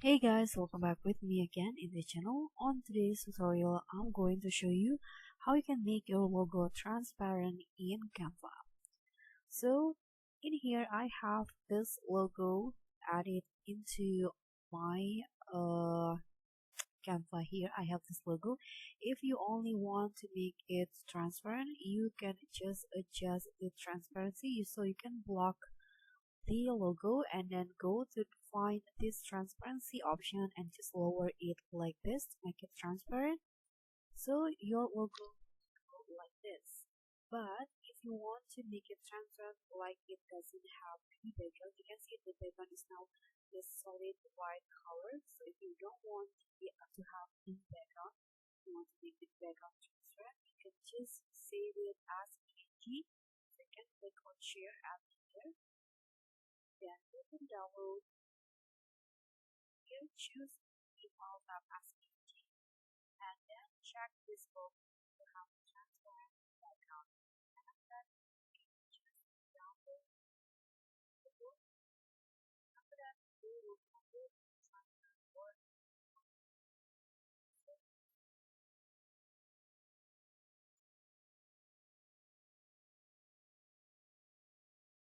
Hey guys, welcome back with me again in the channel. On today's tutorial, I'm going to show you how you can make your logo transparent in Canva. So in here, I have this logo added into my Canva. Here I have this logo. If you only want to make it transparent, you can just adjust the transparency so you can block the logo and then go to find this transparency option and just lower it like this to make it transparent, so your logo will go like this. But if you want to make it transparent, like it doesn't have any background, you can see the background is now this solid white color. So if you don't want to have any background, you want to make the background transparent, you can just save it as PNG. So you can click on share as here, then you can download. You choose the file tab as PNG and then check this box to have a transparent background. And then you can just download the book. After that, you will download